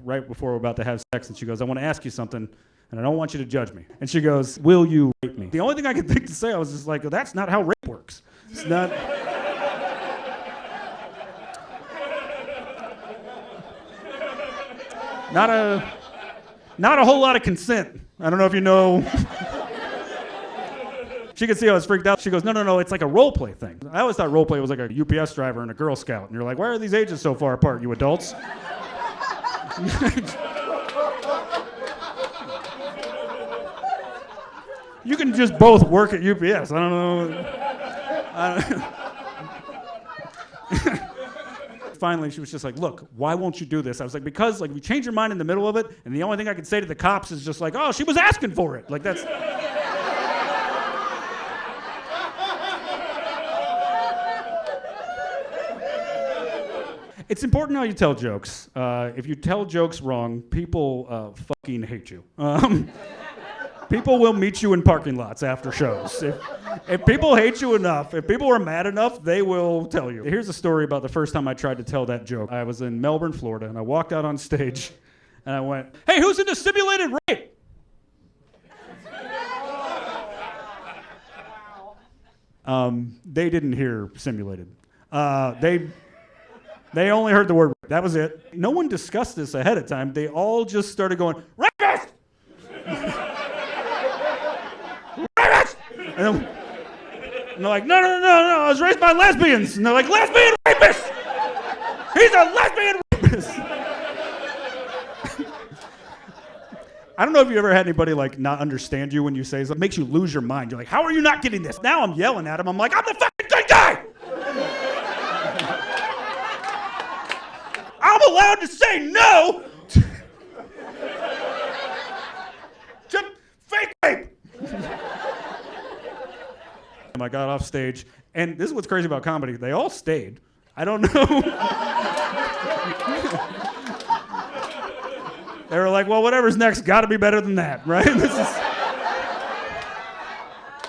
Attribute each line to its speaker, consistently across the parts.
Speaker 1: right before we're about to have sex, and she goes, I want to ask you something, and I don't want you to judge me. And she goes, will you rape me? The only thing I could think to say, I was just like, well, that's not how rape works. It's not... Not a whole lot of consent. I don't know if you know. She could see I was freaked out. She goes, no, it's like a role play thing. I always thought role play was like a UPS driver and a Girl Scout. And you're like, why are these ages so far apart, you adults? You can just both work at UPS. I don't know. Finally, she was just like, look, why won't you do this? I was like, because like you change your mind in the middle of it, and the only thing I could say to the cops is just like, oh, she was asking for it. Like that's... It's important how you tell jokes. If you tell jokes wrong, people fucking hate you. People will meet you in parking lots after shows. If people hate you enough, if people are mad enough, they will tell you. Here's a story about the first time I tried to tell that joke. I was in Melbourne, Florida, and I walked out on stage, and I went, hey, who's into simulated rape? They didn't hear simulated. They only heard the word rape. That was it. No one discussed this ahead of time. They all just started going, rapist! Rapist! And they're like, no, I was raised by lesbians. And they're like, lesbian rapist! He's a lesbian rapist! I don't know if you ever had anybody like not understand you when you say something. It makes you lose your mind. You're like, how are you not getting this? Now I'm yelling at him. I'm like, I'm the fucking good guy! I'm allowed to say no to fake rape. I got off stage, and this is what's crazy about comedy. They all stayed. I don't know. They were like, well, whatever's next got to be better than that, right?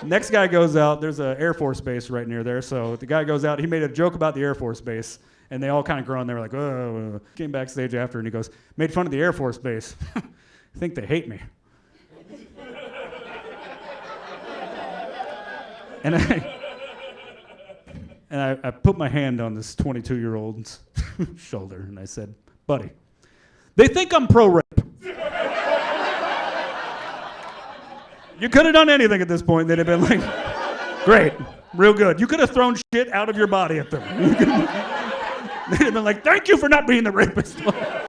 Speaker 1: Next guy goes out. There's an Air Force base right near there, so the guy goes out. He made a joke about the Air Force base. And they all kind of groaned. They were like, oh. Came backstage after, and he goes, made fun of the Air Force base. I think they hate me. And I put my hand on this 22-year-old's shoulder, and I said, buddy, they think I'm pro-rape. You could have done anything at this point. They'd have been like, great, real good. You could have thrown shit out of your body at them. They'd have been like, thank you for not being the rapist.